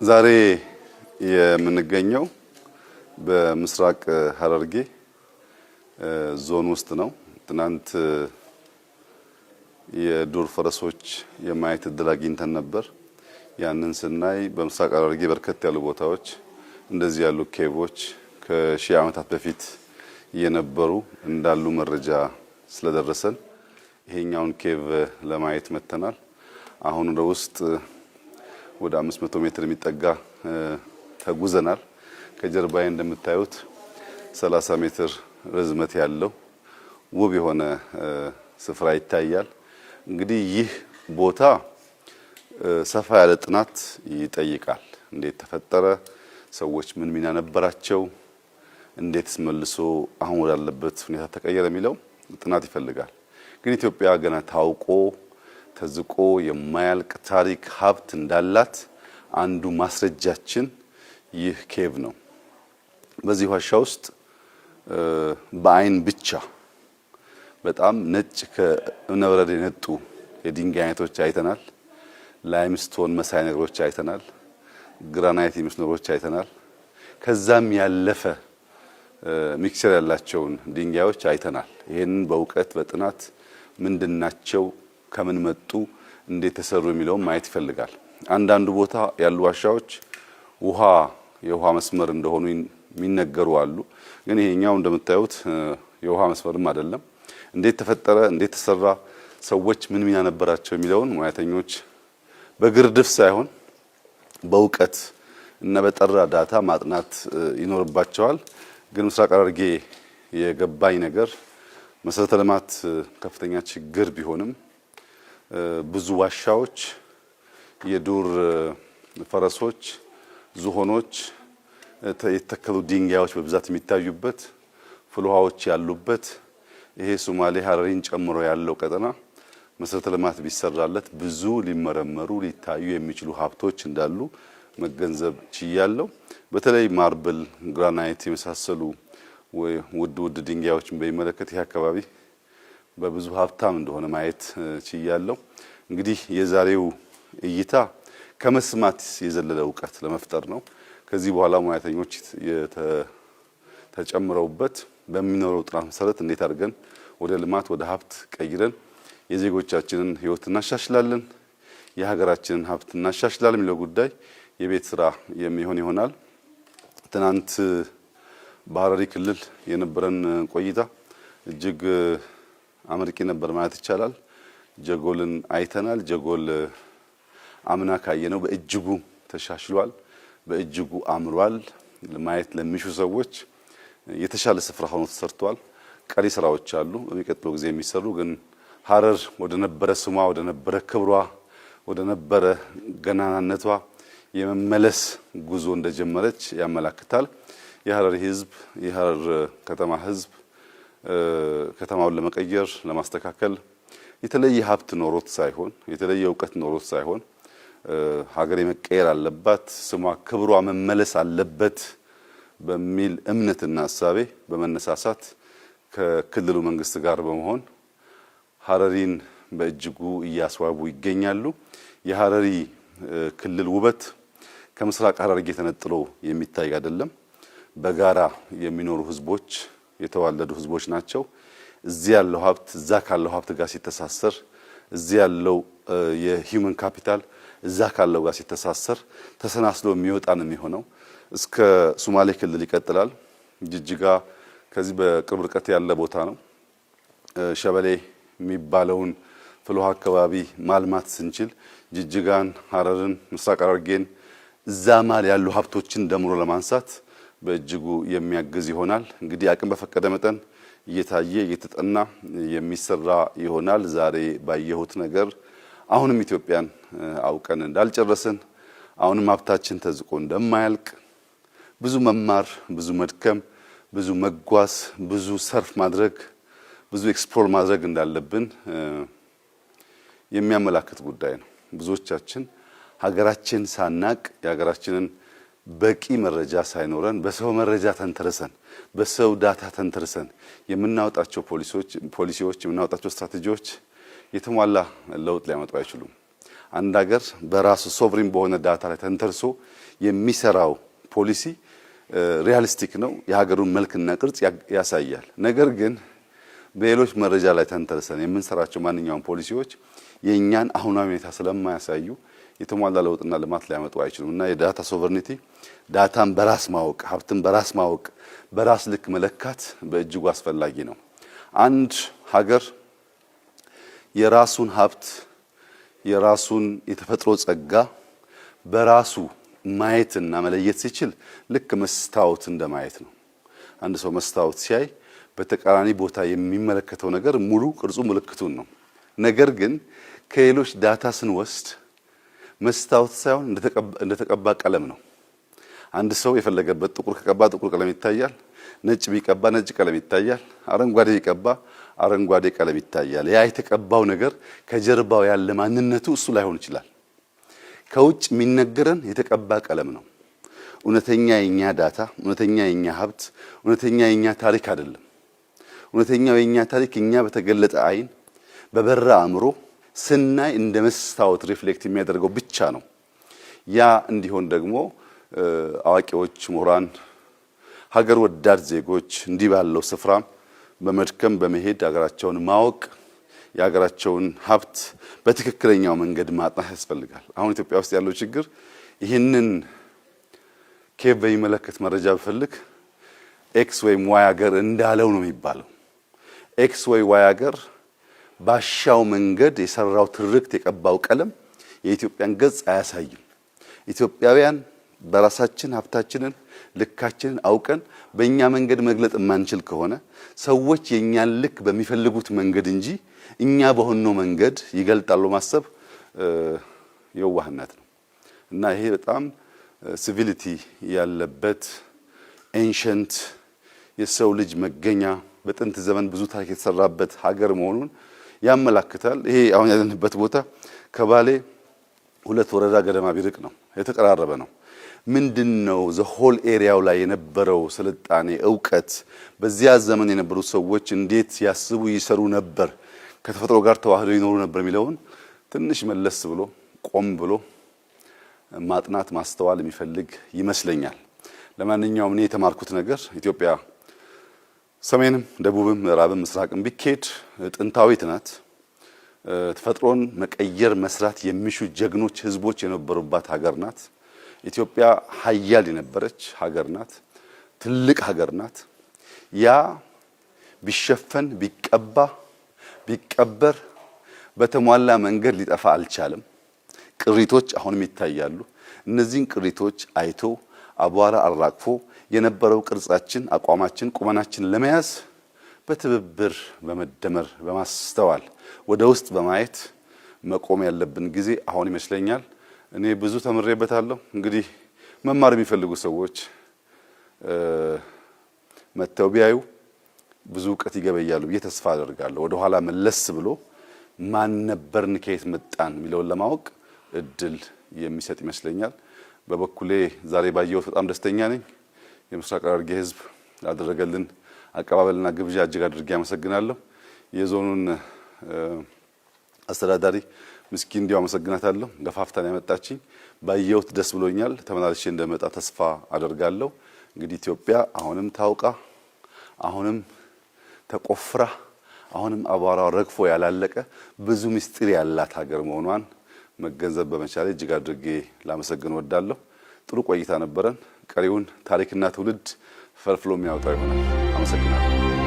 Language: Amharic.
ዛሬ የምንገኘው በምስራቅ ሐረርጌ ዞን ውስጥ ነው። ትናንት የዱር ፈረሶች የማየት እድል አግኝተን ነበር። ያንን ስናይ በምስራቅ ሐረርጌ በርከት ያሉ ቦታዎች እንደዚህ ያሉ ኬቮች ከሺህ ዓመታት በፊት የነበሩ እንዳሉ መረጃ ስለደረሰን ይሄኛውን ኬቭ ለማየት መተናል። አሁን ወደ ውስጥ ወደ 500 ሜትር የሚጠጋ ተጉዘናል። ከጀርባዬ እንደምታዩት 30 ሜትር ርዝመት ያለው ውብ የሆነ ስፍራ ይታያል። እንግዲህ ይህ ቦታ ሰፋ ያለ ጥናት ይጠይቃል። እንዴት ተፈጠረ? ሰዎች ምን ሚና ነበራቸው? እንዴትስ መልሶ አሁን ወዳለበት ሁኔታ ተቀየረ የሚለው ጥናት ይፈልጋል። ግን ኢትዮጵያ ገና ታውቆ ተዝቆ የማያልቅ ታሪክ ሀብት እንዳላት አንዱ ማስረጃችን ይህ ኬቭ ነው። በዚህ ዋሻ ውስጥ በአይን ብቻ በጣም ነጭ ከእብነበረድ የነጡ የድንጋይ አይነቶች አይተናል። ላይምስቶን መሳይ ነገሮች አይተናል። ግራናይት የሚመስሉ ነገሮች አይተናል። ከዛም ያለፈ ሚክስቸር ያላቸውን ድንጋዮች አይተናል። ይሄንን በእውቀት በጥናት ምንድናቸው፣ ከምን መጡ፣ እንዴት ተሰሩ የሚለውን ማየት ይፈልጋል። አንዳንዱ ቦታ ያሉ ዋሻዎች የውሃ መስመር እንደሆኑ የሚነገሩ አሉ። ግን ይሄኛው እንደምታዩት የውሃ መስመርም አይደለም። እንዴት ተፈጠረ፣ እንዴት ተሰራ፣ ሰዎች ምን ሚና ነበራቸው የሚለውን ሙያተኞች በግርድፍ ሳይሆን በእውቀት እና በጠራ ዳታ ማጥናት ይኖርባቸዋል። ግን ምስራቅ ሐረርጌ የገባኝ ነገር መሰረተ ልማት ከፍተኛ ችግር ቢሆንም ብዙ ዋሻዎች፣ የዱር ፈረሶች፣ ዝሆኖች፣ የተተከሉ ድንጋዮች በብዛት የሚታዩበት ፍልውሃዎች ያሉበት ይሄ ሶማሌ ሐረሪን ጨምሮ ያለው ቀጠና መሰረተ ልማት ቢሰራለት ብዙ ሊመረመሩ ሊታዩ የሚችሉ ሀብቶች እንዳሉ መገንዘብ ችያለሁ። በተለይ ማርብል፣ ግራናይት የመሳሰሉ ውድ ድንጋዮችን በሚመለከት ይህ አካባቢ በብዙ ሀብታም እንደሆነ ማየት ችያለሁ። እንግዲህ የዛሬው እይታ ከመስማት የዘለለ እውቀት ለመፍጠር ነው። ከዚህ በኋላ ሙያተኞች ተጨምረውበት በሚኖረው ጥናት መሰረት እንዴት አድርገን ወደ ልማት ወደ ሀብት ቀይረን የዜጎቻችንን ሕይወት እናሻሽላለን፣ የሀገራችንን ሀብት እናሻሽላለን የሚለው ጉዳይ የቤት ስራ የሚሆን ይሆናል። ትናንት በሐረሪ ክልል የነበረን ቆይታ እጅግ አመርቂ ነበር ማለት ይቻላል። ጀጎልን አይተናል። ጀጎል አምና ካየነው በእጅጉ ተሻሽሏል፣ በእጅጉ አምሯል። ለማየት ለሚሹ ሰዎች የተሻለ ስፍራ ሆኖ ተሰርቷል። ቀሪ ስራዎች አሉ በሚቀጥለው ጊዜ የሚሰሩ። ግን ሐረር ወደ ነበረ ስሟ፣ ወደ ነበረ ክብሯ፣ ወደ ነበረ ገናናነቷ የመመለስ ጉዞ እንደጀመረች ያመላክታል። የሐረሪ ህዝብ፣ የሐረር ከተማ ህዝብ ከተማውን ለመቀየር ለማስተካከል የተለየ ሀብት ኖሮት ሳይሆን የተለየ እውቀት ኖሮት ሳይሆን ሀገሬ መቀየር አለባት፣ ስሟ ክብሯ መመለስ አለበት በሚል እምነትና ሐሳቤ በመነሳሳት ከክልሉ መንግስት ጋር በመሆን ሐረሪን በእጅጉ እያስዋቡ ይገኛሉ። የሐረሪ ክልል ውበት ከምስራቅ ሐረርጌ ተነጥሎ የሚታይ አይደለም። በጋራ የሚኖሩ ህዝቦች፣ የተዋለዱ ህዝቦች ናቸው። እዚህ ያለው ሀብት እዛ ካለው ሀብት ጋር ሲተሳሰር፣ እዚህ ያለው የሂውመን ካፒታል እዛ ካለው ጋር ሲተሳሰር ተሰናስሎ የሚወጣ ነው የሚሆነው። እስከ ሶማሌ ክልል ይቀጥላል። ጅጅጋ ከዚህ በቅርብ ርቀት ያለ ቦታ ነው። ሸበሌ የሚባለውን ፍልውሃ አካባቢ ማልማት ስንችል ጅጅጋን፣ ሐረርን፣ ምስራቅ ሐረርጌን እዛ ማል ያሉ ሀብቶችን ደምሮ ለማንሳት በእጅጉ የሚያግዝ ይሆናል። እንግዲህ አቅም በፈቀደ መጠን እየታየ እየተጠና የሚሰራ ይሆናል። ዛሬ ባየሁት ነገር አሁንም ኢትዮጵያን አውቀን እንዳልጨረስን፣ አሁንም ሀብታችን ተዝቆ እንደማያልቅ፣ ብዙ መማር፣ ብዙ መድከም፣ ብዙ መጓዝ፣ ብዙ ሰርፍ ማድረግ፣ ብዙ ኤክስፕሎር ማድረግ እንዳለብን የሚያመላክት ጉዳይ ነው። ብዙዎቻችን ሀገራችን ሳናቅ የሀገራችንን በቂ መረጃ ሳይኖረን በሰው መረጃ ተንተርሰን በሰው ዳታ ተንተርሰን የምናወጣቸው ፖሊሲዎች የምናወጣቸው ስትራቴጂዎች የተሟላ ለውጥ ሊያመጡ አይችሉም። አንድ ሀገር በራሱ ሶቨሪን በሆነ ዳታ ላይ ተንተርሶ የሚሰራው ፖሊሲ ሪያሊስቲክ ነው፣ የሀገሩን መልክና ቅርጽ ያሳያል። ነገር ግን በሌሎች መረጃ ላይ ተንተርሰን የምንሰራቸው ማንኛውም ፖሊሲዎች የእኛን አሁናዊ ሁኔታ ስለማያሳዩ የተሟላ ለውጥና ልማት ሊያመጡ አይችሉም እና የዳታ ሶቨርኒቲ ዳታን በራስ ማወቅ፣ ሀብትን በራስ ማወቅ፣ በራስ ልክ መለካት በእጅጉ አስፈላጊ ነው። አንድ ሀገር የራሱን ሀብት የራሱን የተፈጥሮ ጸጋ በራሱ ማየትና መለየት ሲችል ልክ መስታወት እንደማየት ነው። አንድ ሰው መስታወት ሲያይ በተቃራኒ ቦታ የሚመለከተው ነገር ሙሉ ቅርጹ ምልክቱን ነው። ነገር ግን ከሌሎች ዳታ ስንወስድ መስታወት ሳይሆን እንደተቀባ ቀለም ነው። አንድ ሰው የፈለገበት ጥቁር ከቀባ ጥቁር ቀለም ይታያል፣ ነጭ ቢቀባ ነጭ ቀለም ይታያል፣ አረንጓዴ ቢቀባ አረንጓዴ ቀለም ይታያል። ያ የተቀባው ነገር ከጀርባው ያለ ማንነቱ እሱ ላይሆን ይችላል። ከውጭ የሚነገረን የተቀባ ቀለም ነው። እውነተኛ የኛ ዳታ፣ እውነተኛ የኛ ሀብት፣ እውነተኛ የኛ ታሪክ አይደለም። እውነተኛው የኛ ታሪክ እኛ በተገለጠ አይን በበራ አእምሮ ስናይ እንደ መስታወት ሪፍሌክት የሚያደርገው ብቻ ነው። ያ እንዲሆን ደግሞ አዋቂዎች፣ ምሁራን፣ ሀገር ወዳድ ዜጎች እንዲህ ባለው ስፍራ በመድከም በመሄድ ሀገራቸውን ማወቅ የሀገራቸውን ሀብት በትክክለኛው መንገድ ማጥናት ያስፈልጋል። አሁን ኢትዮጵያ ውስጥ ያለው ችግር ይህንን ኬቭ በሚመለከት መረጃ ብፈልግ ኤክስ ወይም ዋይ ሀገር እንዳለው ነው የሚባለው። ኤክስ ወይ ዋይ ሀገር ባሻው መንገድ የሰራው ትርክት የቀባው ቀለም የኢትዮጵያን ገጽ አያሳይም። ኢትዮጵያውያን በራሳችን ሀብታችንን ልካችንን አውቀን በእኛ መንገድ መግለጥ የማንችል ከሆነ ሰዎች የእኛን ልክ በሚፈልጉት መንገድ እንጂ እኛ በሆነው መንገድ ይገልጣሉ ማሰብ የዋህነት ነው እና ይሄ በጣም ሲቪሊቲ ያለበት ኤንሸንት የሰው ልጅ መገኛ በጥንት ዘመን ብዙ ታሪክ የተሰራበት ሀገር መሆኑን ያመላክታል። ይሄ አሁን ያለንበት ቦታ ከባሌ 2 ወረዳ ገደማ ቢርቅ ነው፣ የተቀራረበ ነው። ምንድነው ዘሆል ኤሪያው ላይ የነበረው ስልጣኔ ዕውቀት፣ በዚያ ዘመን የነበሩ ሰዎች እንዴት ያስቡ ይሰሩ ነበር፣ ከተፈጥሮ ጋር ተዋህደው ይኖሩ ነበር የሚለውን ትንሽ መለስ ብሎ ቆም ብሎ ማጥናት ማስተዋል የሚፈልግ ይመስለኛል። ለማንኛውም እኔ የተማርኩት ነገር ኢትዮጵያ ሰሜንም ደቡብም ምዕራብም ምስራቅም ቢኬድ ጥንታዊት ናት። ተፈጥሮን መቀየር መስራት የሚሹ ጀግኖች ህዝቦች የነበሩባት ሀገር ናት። ኢትዮጵያ ሀያል የነበረች ሀገር ናት። ትልቅ ሀገር ናት። ያ ቢሸፈን ቢቀባ ቢቀበር በተሟላ መንገድ ሊጠፋ አልቻለም። ቅሪቶች አሁንም ይታያሉ። እነዚህን ቅሪቶች አይቶ አቧራ አራግፎ የነበረው ቅርጻችን፣ አቋማችን፣ ቁመናችን ለመያዝ በትብብር በመደመር በማስተዋል ወደ ውስጥ በማየት መቆም ያለብን ጊዜ አሁን ይመስለኛል። እኔ ብዙ ተምሬበታለሁ። እንግዲህ መማር የሚፈልጉ ሰዎች መተው ቢያዩ ብዙ እውቀት ይገበያሉ ብዬ ተስፋ አደርጋለሁ። ወደ ኋላ መለስ ብሎ ማን ነበርን ከየት መጣን የሚለውን ለማወቅ እድል የሚሰጥ ይመስለኛል። በበኩሌ ዛሬ ባየሁት በጣም ደስተኛ ነኝ። የምስራቅ ሐረርጌ ህዝብ ላደረገልን አቀባበልና ግብዣ እጅግ አድርጌ አመሰግናለሁ። የዞኑን አስተዳዳሪ ምስኪን እንዲያው አመሰግናታለሁ። ገፋፍታን ያመጣችኝ ባየሁት ደስ ብሎኛል። ተመላልሼ እንደመጣ ተስፋ አደርጋለሁ። እንግዲህ ኢትዮጵያ አሁንም ታውቃ፣ አሁንም ተቆፍራ፣ አሁንም አቧራው ረግፎ ያላለቀ ብዙ ምስጢር ያላት ሀገር መሆኗን መገንዘብ በመቻሌ እጅግ አድርጌ ላመሰግን ወዳለሁ። ጥሩ ቆይታ ነበረን። ቀሪውን ታሪክና ትውልድ ፈልፍሎ የሚያወጣው ይሆናል። አመሰግናለሁ።